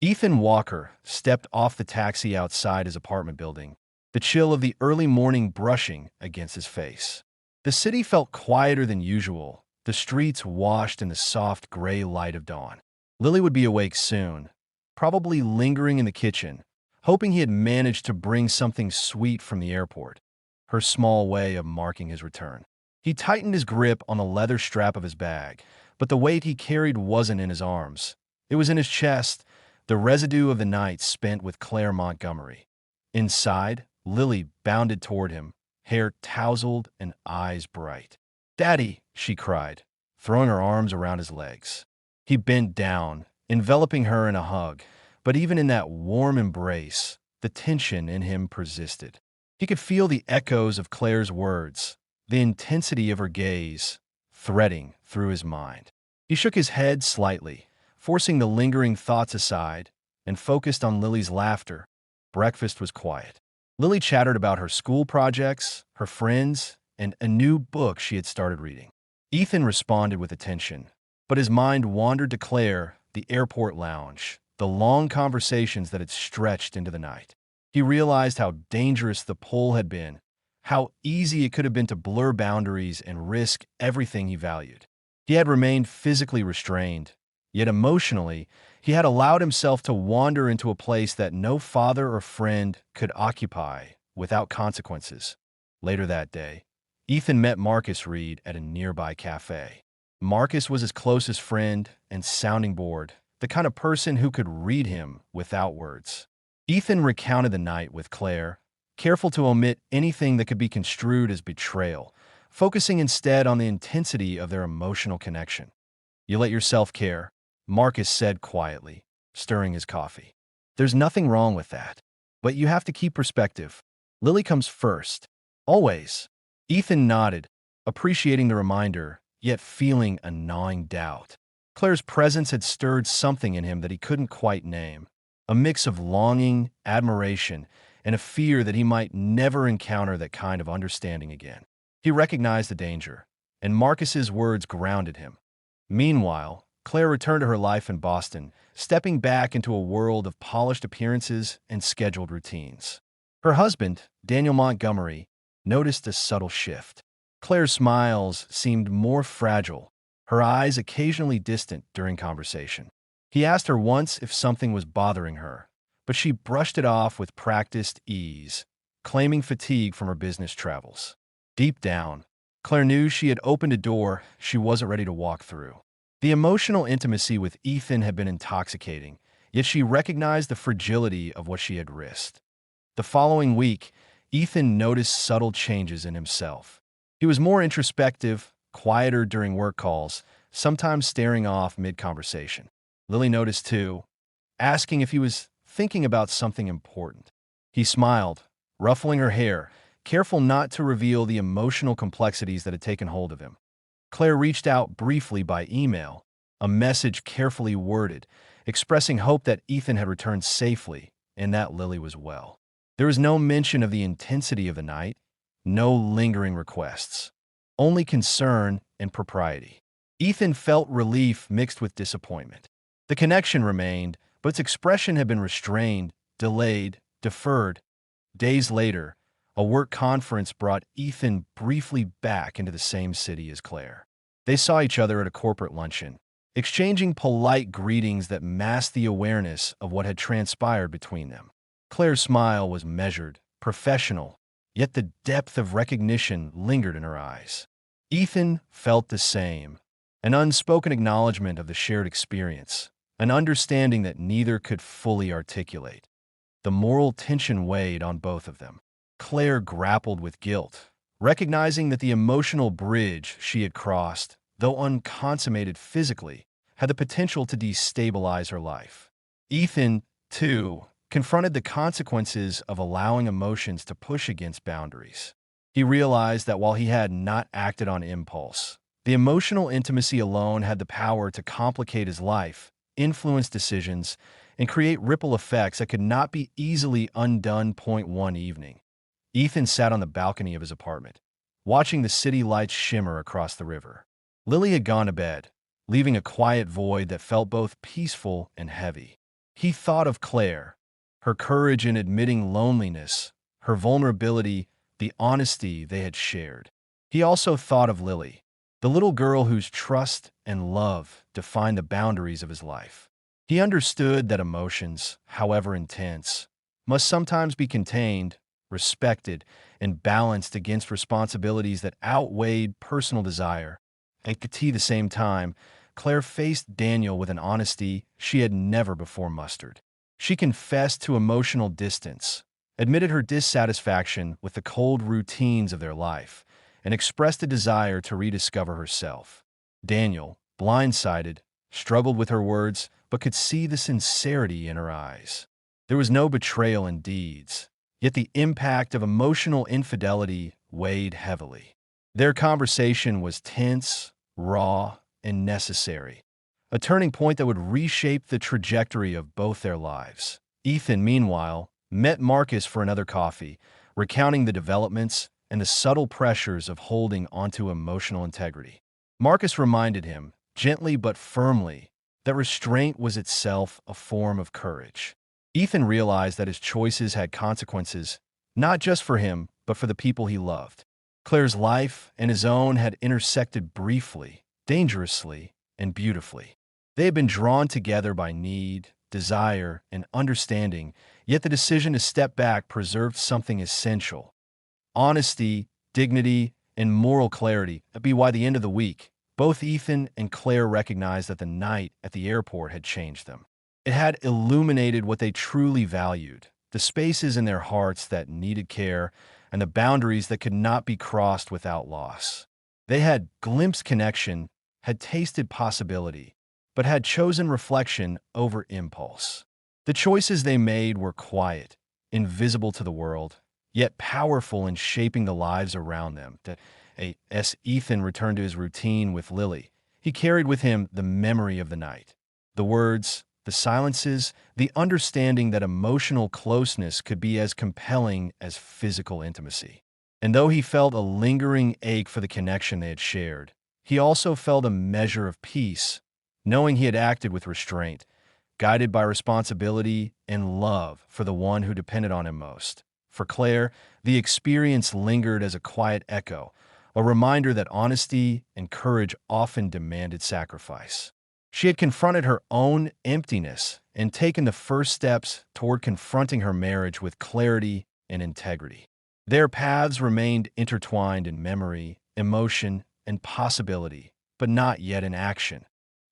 Ethan Walker stepped off the taxi outside his apartment building, the chill of the early morning brushing against his face. The city felt quieter than usual, the streets washed in the soft gray light of dawn. Lily would be awake soon, probably lingering in the kitchen, hoping he had managed to bring something sweet from the airport, her small way of marking his return. He tightened his grip on the leather strap of his bag, but the weight he carried wasn't in his arms. It was in his chest, the residue of the night spent with Claire Montgomery. Inside, Lily bounded toward him, hair tousled and eyes bright. "Daddy!" she cried, throwing her arms around his legs. He bent down, enveloping her in a hug, but even in that warm embrace, the tension in him persisted. He could feel the echoes of Claire's words, the intensity of her gaze, threading through his mind. He shook his head slightly, forcing the lingering thoughts aside, and focused on Lily's laughter. Breakfast was quiet. Lily chattered about her school projects, her friends, and a new book she had started reading. Ethan responded with attention, but his mind wandered to Claire, the airport lounge, the long conversations that had stretched into the night. He realized how dangerous the pull had been, how easy it could have been to blur boundaries and risk everything he valued. He had remained physically restrained, yet emotionally, he had allowed himself to wander into a place that no father or friend could occupy without consequences. Later that day, Ethan met Marcus Reed at a nearby cafe. Marcus was his closest friend and sounding board, the kind of person who could read him without words. Ethan recounted the night with Claire, careful to omit anything that could be construed as betrayal, focusing instead on the intensity of their emotional connection. "You let yourself care," Marcus said quietly, stirring his coffee. "There's nothing wrong with that. But you have to keep perspective. Lily comes first. Always." Ethan nodded, appreciating the reminder, yet feeling a gnawing doubt. Claire's presence had stirred something in him that he couldn't quite name, a mix of longing, admiration, and a fear that he might never encounter that kind of understanding again. He recognized the danger, and Marcus's words grounded him. Meanwhile, Claire returned to her life in Boston, stepping back into a world of polished appearances and scheduled routines. Her husband, Daniel Montgomery, noticed a subtle shift. Claire's smiles seemed more fragile, her eyes occasionally distant during conversation. He asked her once if something was bothering her, but she brushed it off with practiced ease, claiming fatigue from her business travels. Deep down, Claire knew she had opened a door she wasn't ready to walk through. The emotional intimacy with Ethan had been intoxicating, yet she recognized the fragility of what she had risked. The following week, Ethan noticed subtle changes in himself. He was more introspective, quieter during work calls, sometimes staring off mid-conversation. Lily noticed too, asking if he was thinking about something important. He smiled, ruffling her hair, careful not to reveal the emotional complexities that had taken hold of him. Claire reached out briefly by email, a message carefully worded, expressing hope that Ethan had returned safely and that Lily was well. There was no mention of the intensity of the night, no lingering requests, only concern and propriety. Ethan felt relief mixed with disappointment. The connection remained, but its expression had been restrained, delayed, deferred. Days later, a work conference brought Ethan briefly back into the same city as Claire. They saw each other at a corporate luncheon, exchanging polite greetings that masked the awareness of what had transpired between them. Claire's smile was measured, professional, yet the depth of recognition lingered in her eyes. Ethan felt the same, an unspoken acknowledgement of the shared experience, an understanding that neither could fully articulate. The moral tension weighed on both of them. Claire grappled with guilt, recognizing that the emotional bridge she had crossed, though unconsummated physically, had the potential to destabilize her life. Ethan, too, confronted the consequences of allowing emotions to push against boundaries. He realized that while he had not acted on impulse, the emotional intimacy alone had the power to complicate his life, influence decisions, and create ripple effects that could not be easily undone. One evening, Ethan sat on the balcony of his apartment, watching the city lights shimmer across the river. Lily had gone to bed, leaving a quiet void that felt both peaceful and heavy. He thought of Claire, her courage in admitting loneliness, her vulnerability, the honesty they had shared. He also thought of Lily, the little girl whose trust and love defined the boundaries of his life. He understood that emotions, however intense, must sometimes be contained, respected, and balanced against responsibilities that outweighed personal desire. At the same time, Claire faced Daniel with an honesty she had never before mustered. She confessed to emotional distance, admitted her dissatisfaction with the cold routines of their life, and expressed a desire to rediscover herself. Daniel, blindsided, struggled with her words, but could see the sincerity in her eyes. There was no betrayal in deeds, yet the impact of emotional infidelity weighed heavily. Their conversation was tense, raw, and necessary, a turning point that would reshape the trajectory of both their lives. Ethan, meanwhile, met Marcus for another coffee, recounting the developments and the subtle pressures of holding onto emotional integrity. Marcus reminded him, gently but firmly, that restraint was itself a form of courage. Ethan realized that his choices had consequences, not just for him, but for the people he loved. Claire's life and his own had intersected briefly, dangerously, and beautifully. They had been drawn together by need, desire, and understanding, yet the decision to step back preserved something essential: honesty, dignity, and moral clarity. By the end of the week, both Ethan and Claire recognized that the night at the airport had changed them. It had illuminated what they truly valued, the spaces in their hearts that needed care, and the boundaries that could not be crossed without loss. They had glimpsed connection, had tasted possibility, but had chosen reflection over impulse. The choices they made were quiet, invisible to the world, yet powerful in shaping the lives around them. As Ethan returned to his routine with Lily, he carried with him the memory of the night, the words, the silences, the understanding that emotional closeness could be as compelling as physical intimacy. And though he felt a lingering ache for the connection they had shared, he also felt a measure of peace, knowing he had acted with restraint, guided by responsibility and love for the one who depended on him most. For Claire, the experience lingered as a quiet echo, a reminder that honesty and courage often demanded sacrifice. She had confronted her own emptiness and taken the first steps toward confronting her marriage with clarity and integrity. Their paths remained intertwined in memory, emotion, and possibility, but not yet in action.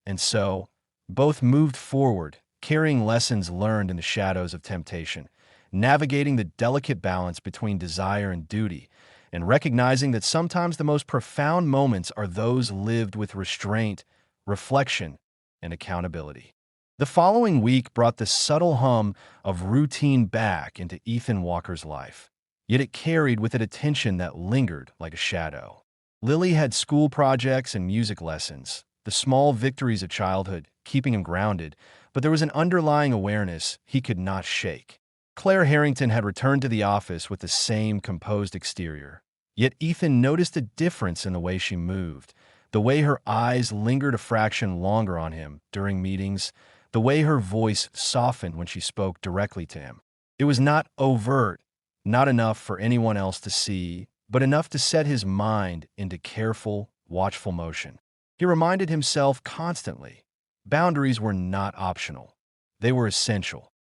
And so, both moved forward, carrying lessons learned in the shadows of temptation, navigating the delicate balance between desire and duty, and recognizing that sometimes the most profound moments are those lived with restraint, reflection, and accountability. The following week brought the subtle hum of routine back into Ethan Walker's life, yet it carried with it a tension that lingered like a shadow. Lily had school projects and music lessons, the small victories of childhood, keeping him grounded, but there was an underlying awareness he could not shake. Claire Harrington had returned to the office with the same composed exterior, yet Ethan noticed a difference in the way she moved, the way her eyes lingered a fraction longer on him during meetings, the way her voice softened when she spoke directly to him. It was not overt, not enough for anyone else to see, but enough to set his mind into careful, watchful motion. He reminded himself constantly, boundaries were not optional. They were essential.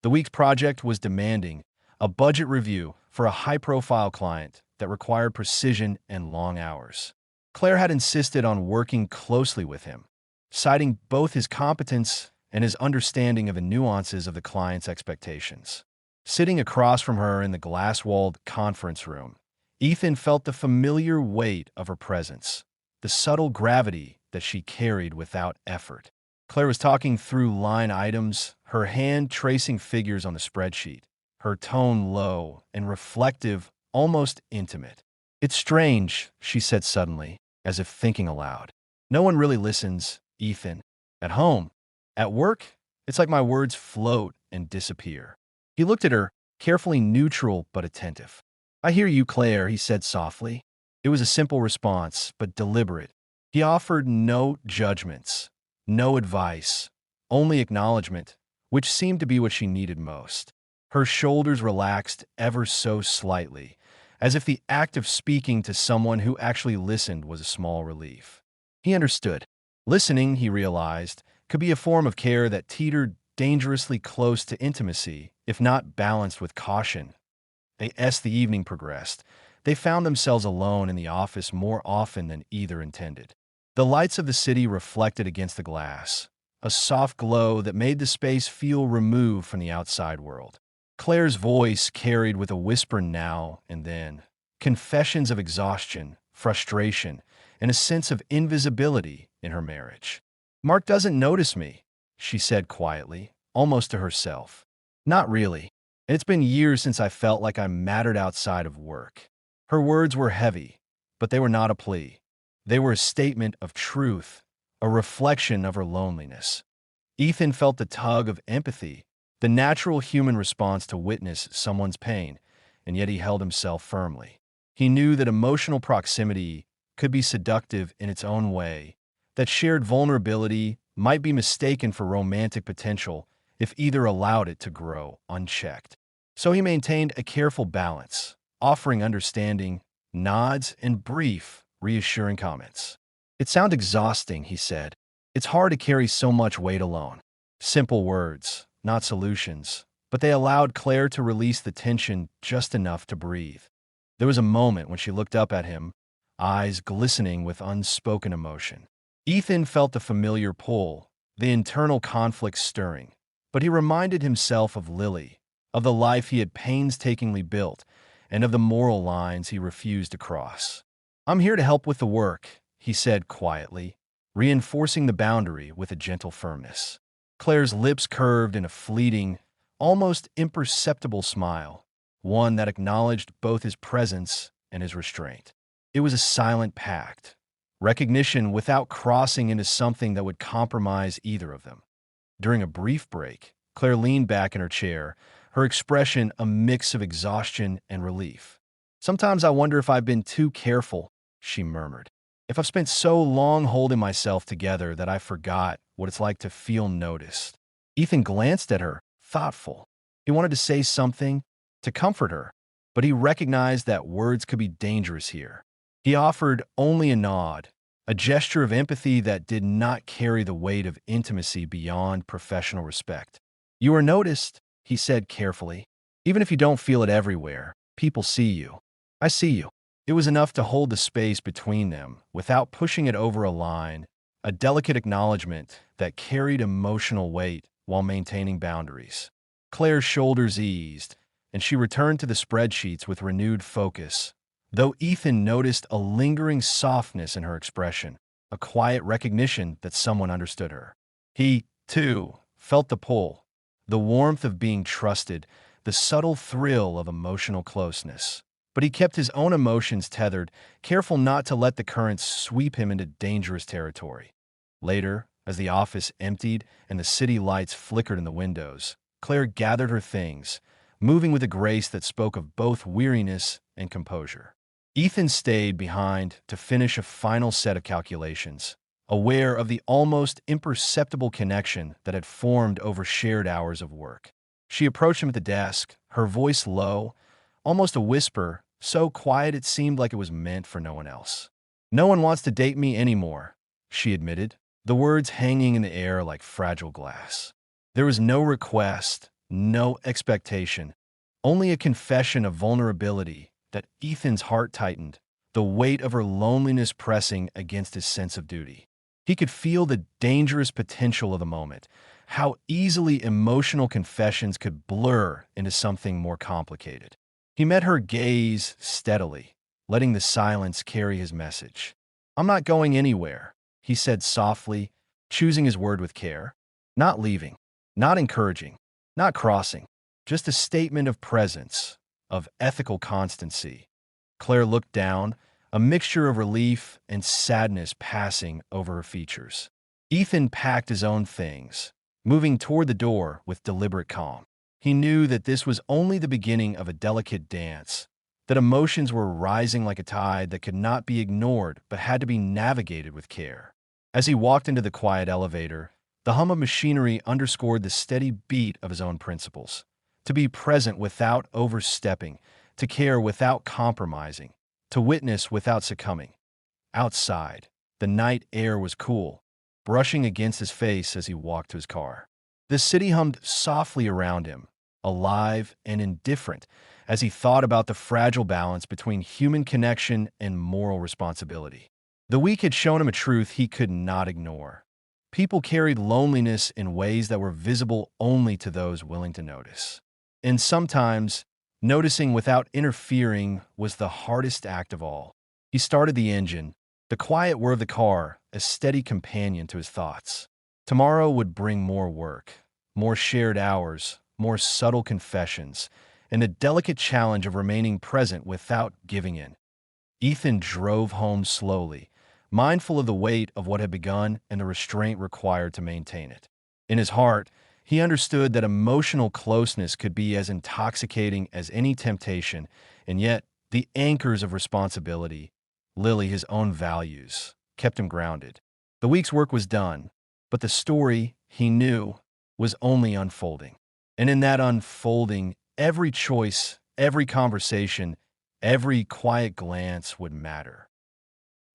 The week's project was demanding, a budget review for a high-profile client that required precision and long hours. Claire had insisted on working closely with him, citing both his competence and his understanding of the nuances of the client's expectations. Sitting across from her in the glass-walled conference room, Ethan felt the familiar weight of her presence, the subtle gravity that she carried without effort. Claire was talking through line items, her hand tracing figures on the spreadsheet, her tone low and reflective, almost intimate. "It's strange," she said suddenly, as if thinking aloud. "No one really listens, Ethan. At home. At work, it's like my words float and disappear." He looked at her, carefully neutral but attentive. "I hear you, Claire," he said softly. It was a simple response, but deliberate. He offered no judgments, no advice, only acknowledgement, which seemed to be what she needed most. Her shoulders relaxed ever so slightly, as if the act of speaking to someone who actually listened was a small relief. He understood. Listening, he realized, could be a form of care that teetered dangerously close to intimacy, if not balanced with caution. As the evening progressed, they found themselves alone in the office more often than either intended. The lights of the city reflected against the glass, a soft glow that made the space feel removed from the outside world. Claire's voice carried with a whisper now and then, confessions of exhaustion, frustration, and a sense of invisibility in her marriage. "Mark doesn't notice me," she said quietly, almost to herself. "Not really. And it's been years since I felt like I mattered outside of work." Her words were heavy, but they were not a plea. They were a statement of truth, a reflection of her loneliness. Ethan felt the tug of empathy, the natural human response to witness someone's pain, and yet he held himself firmly. He knew that emotional proximity could be seductive in its own way, that shared vulnerability might be mistaken for romantic potential if either allowed it to grow unchecked. So he maintained a careful balance, offering understanding, nods, and brief, reassuring comments. "It sounds exhausting," he said. "It's hard to carry so much weight alone." Simple words, not solutions, but they allowed Claire to release the tension just enough to breathe. There was a moment when she looked up at him, eyes glistening with unspoken emotion. Ethan felt the familiar pull, the internal conflict stirring, but he reminded himself of Lily, of the life he had painstakingly built, and of the moral lines he refused to cross. "I'm here to help with the work," he said quietly, reinforcing the boundary with a gentle firmness. Claire's lips curved in a fleeting, almost imperceptible smile, one that acknowledged both his presence and his restraint. It was a silent pact, recognition without crossing into something that would compromise either of them. During a brief break, Claire leaned back in her chair, her expression a mix of exhaustion and relief. "Sometimes I wonder if I've been too careful," she murmured. "If I've spent so long holding myself together that I forgot what it's like to feel noticed." Ethan glanced at her, thoughtful. He wanted to say something, to comfort her, but he recognized that words could be dangerous here. He offered only a nod, a gesture of empathy that did not carry the weight of intimacy beyond professional respect. "You are noticed," he said carefully. "Even if you don't feel it everywhere, people see you. I see you." It was enough to hold the space between them without pushing it over a line, a delicate acknowledgement that carried emotional weight while maintaining boundaries. Claire's shoulders eased, and she returned to the spreadsheets with renewed focus, though Ethan noticed a lingering softness in her expression, a quiet recognition that someone understood her. He, too, felt the pull, the warmth of being trusted, the subtle thrill of emotional closeness. But he kept his own emotions tethered, careful not to let the currents sweep him into dangerous territory. Later, as the office emptied and the city lights flickered in the windows, Claire gathered her things, moving with a grace that spoke of both weariness and composure. Ethan stayed behind to finish a final set of calculations, aware of the almost imperceptible connection that had formed over shared hours of work. She approached him at the desk, her voice low, almost a whisper, so quiet it seemed like it was meant for no one else. "No one wants to date me anymore," she admitted, the words hanging in the air like fragile glass. There was no request, no expectation, only a confession of vulnerability that Ethan's heart tightened, the weight of her loneliness pressing against his sense of duty. He could feel the dangerous potential of the moment, how easily emotional confessions could blur into something more complicated. He met her gaze steadily, letting the silence carry his message. "I'm not going anywhere," he said softly, choosing his word with care. "Not leaving, not encouraging, not crossing, just a statement of presence, of ethical constancy." Claire looked down, a mixture of relief and sadness passing over her features. Ethan packed his own things, moving toward the door with deliberate calm. He knew that this was only the beginning of a delicate dance, that emotions were rising like a tide that could not be ignored but had to be navigated with care. As he walked into the quiet elevator, The hum of machinery underscored the steady beat of his own principles. To be present without overstepping, to care without compromising, to witness without succumbing. Outside, the night air was cool, brushing against his face as he walked to his car. The city hummed softly around him, alive and indifferent, as he thought about the fragile balance between human connection and moral responsibility. The week had shown him a truth he could not ignore. People carried loneliness in ways that were visible only to those willing to notice. And sometimes, noticing without interfering was the hardest act of all. He started the engine, the quiet whir of the car, a steady companion to his thoughts. Tomorrow would bring more work, more shared hours, more subtle confessions, and the delicate challenge of remaining present without giving in. Ethan drove home slowly, mindful of the weight of what had begun and the restraint required to maintain it. In his heart, he understood that emotional closeness could be as intoxicating as any temptation, and yet the anchors of responsibility, Lily, his own values, kept him grounded. The week's work was done, but the story, he knew, was only unfolding. And in that unfolding, every choice, every conversation, every quiet glance would matter.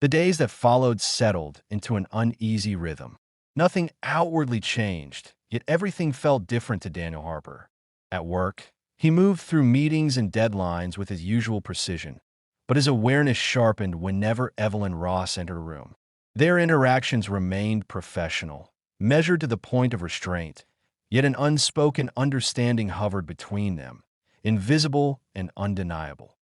The days that followed settled into an uneasy rhythm. Nothing outwardly changed, yet everything felt different to Daniel Harper. At work, he moved through meetings and deadlines with his usual precision, but his awareness sharpened whenever Evelyn Ross entered a room. Their interactions remained professional, measured to the point of restraint, yet an unspoken understanding hovered between them, invisible and undeniable.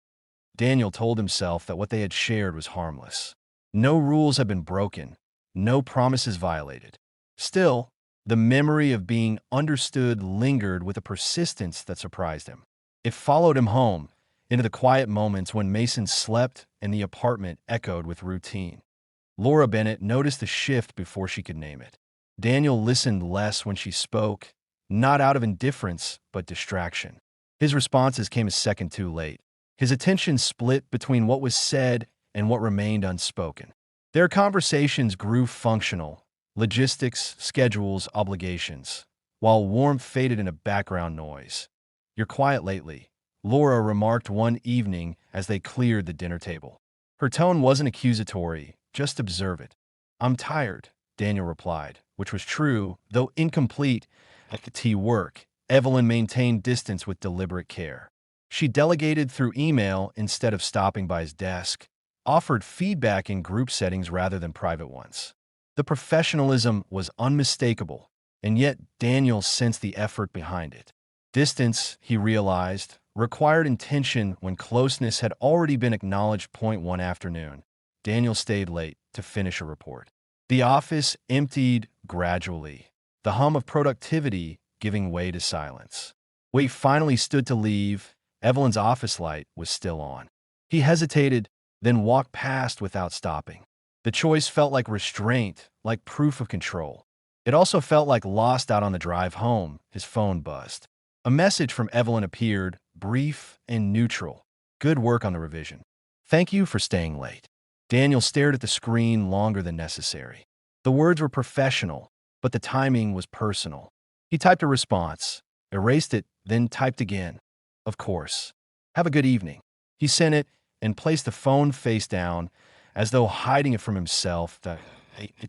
Daniel told himself that what they had shared was harmless. No rules had been broken, no promises violated. Still, the memory of being understood lingered with a persistence that surprised him. It followed him home, into the quiet moments when Mason slept and the apartment echoed with routine. Laura Bennett noticed the shift before she could name it. Daniel listened less when she spoke, not out of indifference, but distraction. His responses came a second too late. His attention split between what was said and what remained unspoken. Their conversations grew functional, logistics, schedules, obligations, while warmth faded into background noise. "You're quiet lately," Laura remarked one evening as they cleared the dinner table. Her tone wasn't accusatory, just observant. "I'm tired," Daniel replied, which was true, though incomplete. At the tea work, Evelyn maintained distance with deliberate care. She delegated through email instead of stopping by his desk, offered feedback in group settings rather than private ones. The professionalism was unmistakable, and yet Daniel sensed the effort behind it. Distance, he realized, required intention when closeness had already been acknowledged. One afternoon, Daniel stayed late to finish a report. The office emptied gradually, the hum of productivity giving way to silence. When he finally stood to leave, Evelyn's office light was still on. He hesitated, then walked past without stopping. The choice felt like restraint, like proof of control. It also felt like lost out on the drive home. His phone buzzed. A message from Evelyn appeared, brief and neutral. "Good work on the revision. Thank you for staying late." Daniel stared at the screen longer than necessary. The words were professional, but the timing was personal. He typed a response, erased it, then typed again. "Of course. Have a good evening." He sent it and placed the phone face down, as though hiding it from himself. The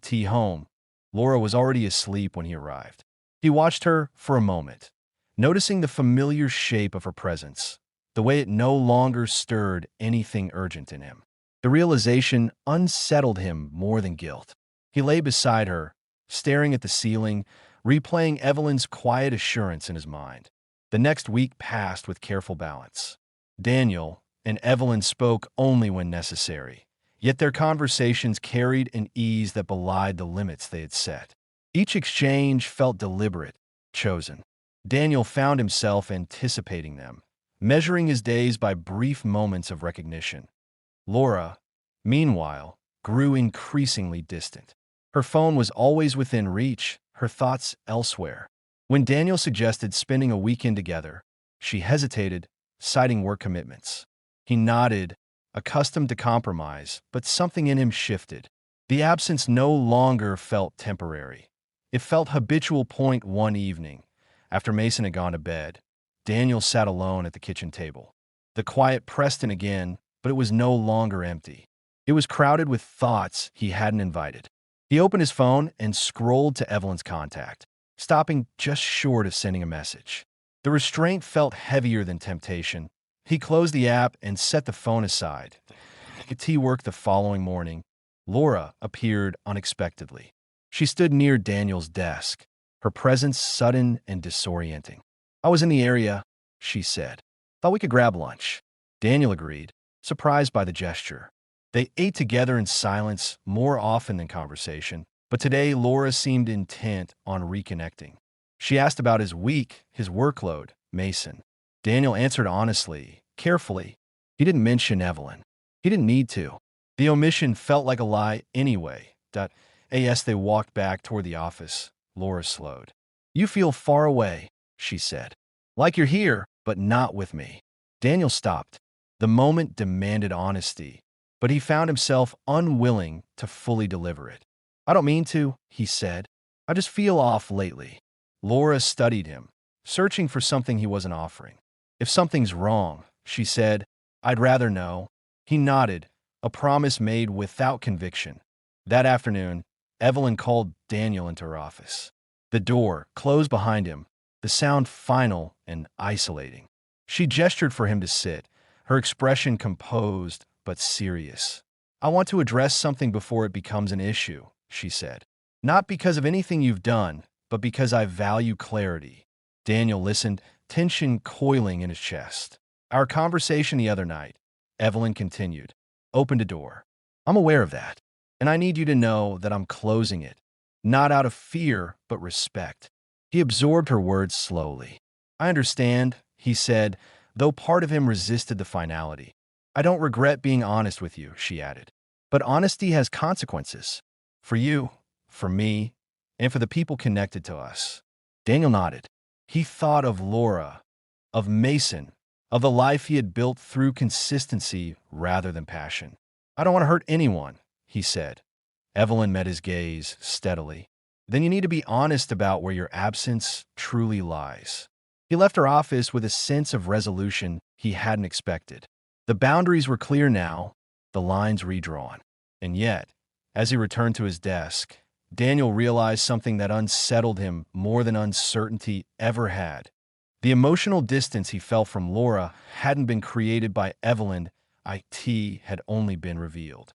tea home. Laura was already asleep when he arrived. He watched her for a moment, noticing the familiar shape of her presence, the way it no longer stirred anything urgent in him. The realization unsettled him more than guilt. He lay beside her, staring at the ceiling, replaying Evelyn's quiet assurance in his mind. The next week passed with careful balance. Daniel and Evelyn spoke only when necessary, yet their conversations carried an ease that belied the limits they had set. Each exchange felt deliberate, chosen. Daniel found himself anticipating them, measuring his days by brief moments of recognition. Laura, meanwhile, grew increasingly distant. Her phone was always within reach, her thoughts elsewhere. When Daniel suggested spending a weekend together, she hesitated, citing work commitments. He nodded, accustomed to compromise, but something in him shifted. The absence no longer felt temporary. It felt habitual. Point one evening, after Mason had gone to bed, Daniel sat alone at the kitchen table. The quiet pressed in again, but it was no longer empty. It was crowded with thoughts he hadn't invited. He opened his phone and scrolled to Evelyn's contact, stopping just short of sending a message. The restraint felt heavier than temptation. He closed the app and set the phone aside. At tea-work the following morning, Laura appeared unexpectedly. She stood near Daniel's desk, her presence sudden and disorienting. "I was in the area," she said. "Thought we could grab lunch." Daniel agreed, surprised by the gesture. They ate together in silence more often than conversation, but today Laura seemed intent on reconnecting. She asked about his week, his workload, Mason. Daniel answered honestly, carefully. He didn't mention Evelyn. He didn't need to. The omission felt like a lie anyway. As they walked back toward the office, Laura slowed. "You feel far away," she said. "Like you're here, but not with me." Daniel stopped. The moment demanded honesty, but he found himself unwilling to fully deliver it. "I don't mean to," he said. "I just feel off lately." Laura studied him, searching for something he wasn't offering. "If something's wrong," she said, "I'd rather know." He nodded, a promise made without conviction. That afternoon, Evelyn called Daniel into her office. The door closed behind him, the sound final and isolating. She gestured for him to sit, her expression composed but serious. "I want to address something before it becomes an issue," she said. "Not because of anything you've done, but because I value clarity." Daniel listened, tension coiling in his chest. "Our conversation the other night," Evelyn continued, "opened a door. I'm aware of that, and I need you to know that I'm closing it, not out of fear, but respect." He absorbed her words slowly. "I understand," he said, though part of him resisted the finality. "I don't regret being honest with you," she added. "But honesty has consequences. For you, for me, and for the people connected to us." Daniel nodded. He thought of Laura, of Mason, of the life he had built through consistency rather than passion. "I don't want to hurt anyone," he said. Evelyn met his gaze steadily. "Then you need to be honest about where your absence truly lies." He left her office with a sense of resolution he hadn't expected. The boundaries were clear now, the lines redrawn. And yet, as he returned to his desk, Daniel realized something that unsettled him more than uncertainty ever had. The emotional distance he felt from Laura hadn't been created by Evelyn, it had only been revealed.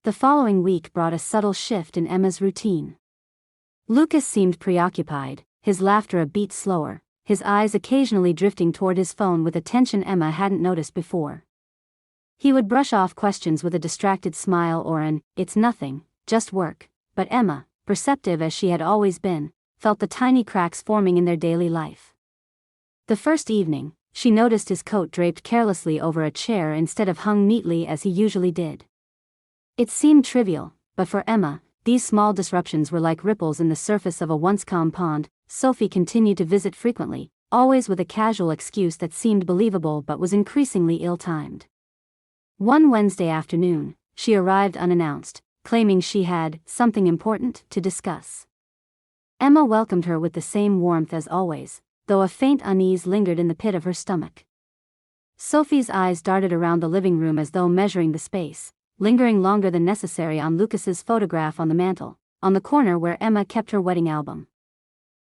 The following week brought a subtle shift in Emma's routine. Lucas seemed preoccupied, his laughter a beat slower, his eyes occasionally drifting toward his phone with a tension Emma hadn't noticed before. He would brush off questions with a distracted smile or an, "It's nothing, just work," but Emma, perceptive as she had always been, felt the tiny cracks forming in their daily life. The first evening, she noticed his coat draped carelessly over a chair instead of hung neatly as he usually did. It seemed trivial, but for Emma, these small disruptions were like ripples in the surface of a once calm pond. Sophie continued to visit frequently, always with a casual excuse that seemed believable but was increasingly ill-timed. One Wednesday afternoon, she arrived unannounced, claiming she had something important to discuss. Emma welcomed her with the same warmth as always, though a faint unease lingered in the pit of her stomach. Sophie's eyes darted around the living room as though measuring the space, lingering longer than necessary on Lucas's photograph on the mantel, on the corner where Emma kept her wedding album.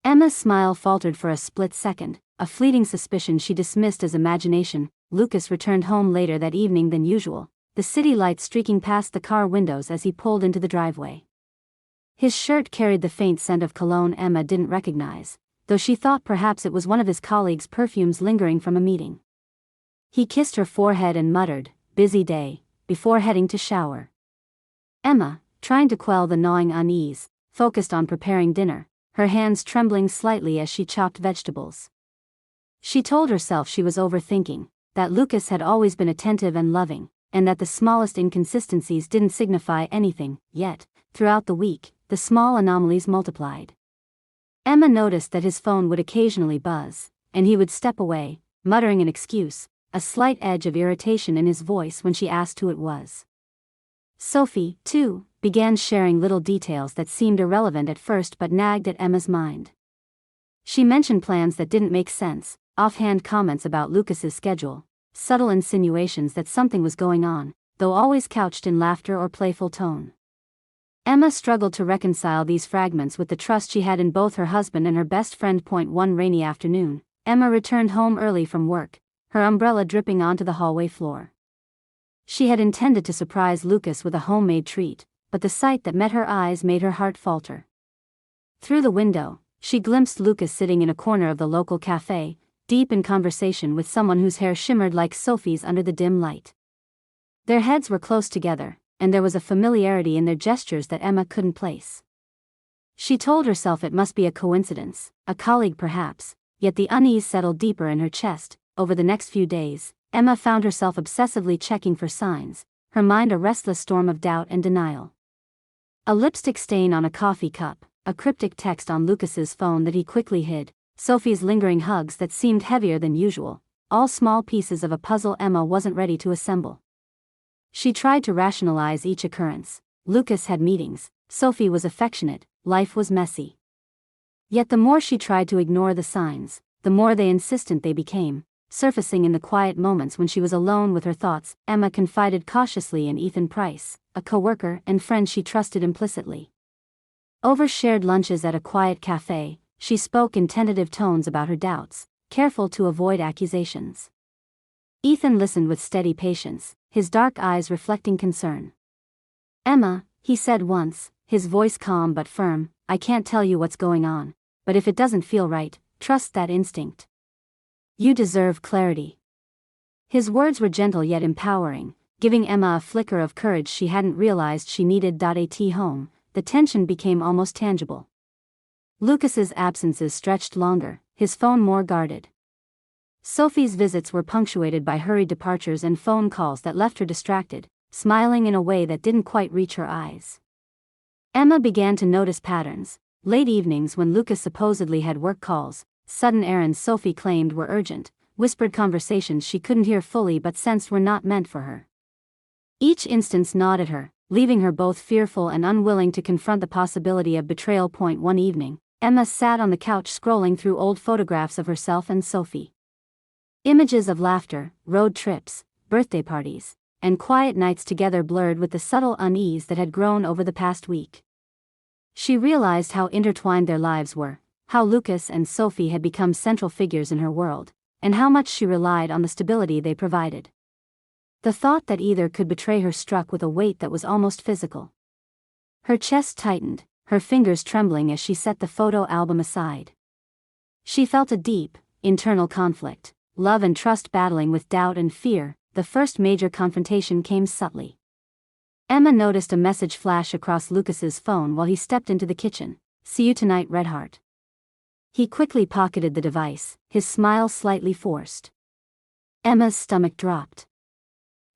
Emma's smile faltered for a split second, a fleeting suspicion she dismissed as imagination. Lucas returned home later that evening than usual, the city lights streaking past the car windows as he pulled into the driveway. His shirt carried the faint scent of cologne Emma didn't recognize, though she thought perhaps it was one of his colleagues' perfumes lingering from a meeting. He kissed her forehead and muttered, "Busy day," before heading to shower. Emma, trying to quell the gnawing unease, focused on preparing dinner, her hands trembling slightly as she chopped vegetables. She told herself she was overthinking, that Lucas had always been attentive and loving, and that the smallest inconsistencies didn't signify anything, yet, throughout the week, the small anomalies multiplied. Emma noticed that his phone would occasionally buzz, and he would step away, muttering an excuse, a slight edge of irritation in his voice when she asked who it was. Sophie, too, began sharing little details that seemed irrelevant at first but nagged at Emma's mind. She mentioned plans that didn't make sense, offhand comments about Lucas's schedule, subtle insinuations that something was going on, though always couched in laughter or playful tone. Emma struggled to reconcile these fragments with the trust she had in both her husband and her best friend. One rainy afternoon, Emma returned home early from work, her umbrella dripping onto the hallway floor. She had intended to surprise Lucas with a homemade treat, but the sight that met her eyes made her heart falter. Through the window, she glimpsed Lucas sitting in a corner of the local cafe, deep in conversation with someone whose hair shimmered like Sophie's under the dim light. Their heads were close together, and there was a familiarity in their gestures that Emma couldn't place. She told herself it must be a coincidence, a colleague perhaps, yet the unease settled deeper in her chest. Over the next few days, Emma found herself obsessively checking for signs, her mind a restless storm of doubt and denial. A lipstick stain on a coffee cup, a cryptic text on Lucas's phone that he quickly hid, Sophie's lingering hugs that seemed heavier than usual, all small pieces of a puzzle Emma wasn't ready to assemble. She tried to rationalize each occurrence. Lucas had meetings, Sophie was affectionate, life was messy. Yet the more she tried to ignore the signs, the more they insistent they became, surfacing in the quiet moments when she was alone with her thoughts. Emma confided cautiously in Ethan Price, a coworker and friend she trusted implicitly. Over shared lunches at a quiet cafe, she spoke in tentative tones about her doubts, careful to avoid accusations. Ethan listened with steady patience, his dark eyes reflecting concern. "Emma," he said once, his voice calm but firm, "I can't tell you what's going on, but if it doesn't feel right, trust that instinct. You deserve clarity." His words were gentle yet empowering, giving Emma a flicker of courage she hadn't realized she needed. At home, the tension became almost tangible. Lucas's absences stretched longer, his phone more guarded. Sophie's visits were punctuated by hurried departures and phone calls that left her distracted, smiling in a way that didn't quite reach her eyes. Emma began to notice patterns: late evenings when Lucas supposedly had work calls, sudden errands Sophie claimed were urgent, whispered conversations she couldn't hear fully but sensed were not meant for her. Each instance gnawed at her, leaving her both fearful and unwilling to confront the possibility of betrayal. One evening, Emma sat on the couch scrolling through old photographs of herself and Sophie. Images of laughter, road trips, birthday parties, and quiet nights together blurred with the subtle unease that had grown over the past week. She realized how intertwined their lives were, how Lucas and Sophie had become central figures in her world, and how much she relied on the stability they provided. The thought that either could betray her struck with a weight that was almost physical. Her chest tightened, her fingers trembling as she set the photo album aside. She felt a deep, internal conflict, love and trust battling with doubt and fear. The first major confrontation came subtly. Emma noticed a message flash across Lucas's phone while he stepped into the kitchen. "See you tonight, Redheart." He quickly pocketed the device, his smile slightly forced. Emma's stomach dropped.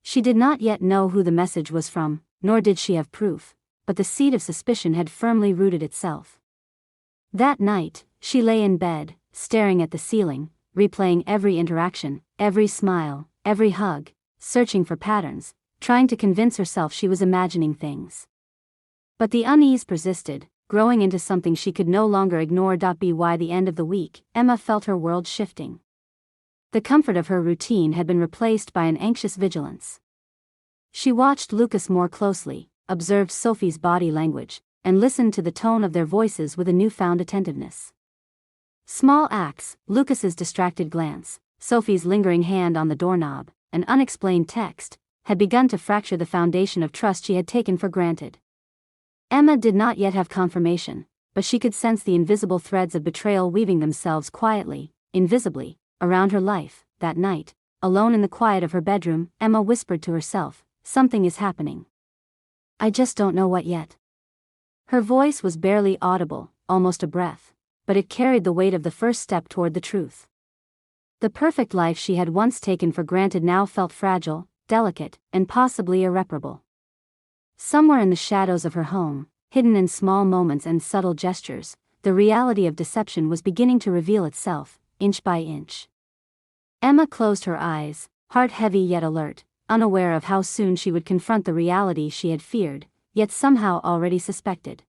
She did not yet know who the message was from, nor did she have proof, but the seed of suspicion had firmly rooted itself. That night, she lay in bed, staring at the ceiling, replaying every interaction, every smile, every hug, searching for patterns, trying to convince herself she was imagining things. But the unease persisted, growing into something she could no longer ignore. By the end of the week, Emma felt her world shifting. The comfort of her routine had been replaced by an anxious vigilance. She watched Lucas more closely, observed Sophie's body language, and listened to the tone of their voices with a newfound attentiveness. Small acts, Lucas's distracted glance, Sophie's lingering hand on the doorknob, an unexplained text, had begun to fracture the foundation of trust she had taken for granted. Emma did not yet have confirmation, but she could sense the invisible threads of betrayal weaving themselves quietly, invisibly, around her life. That night, alone in the quiet of her bedroom, Emma whispered to herself, "Something is happening. I just don't know what yet." Her voice was barely audible, almost a breath, but it carried the weight of the first step toward the truth. The perfect life she had once taken for granted now felt fragile, delicate, and possibly irreparable. Somewhere in the shadows of her home, hidden in small moments and subtle gestures, the reality of deception was beginning to reveal itself, inch by inch. Emma closed her eyes, heart heavy yet alert, unaware of how soon she would confront the reality she had feared, yet somehow already suspected.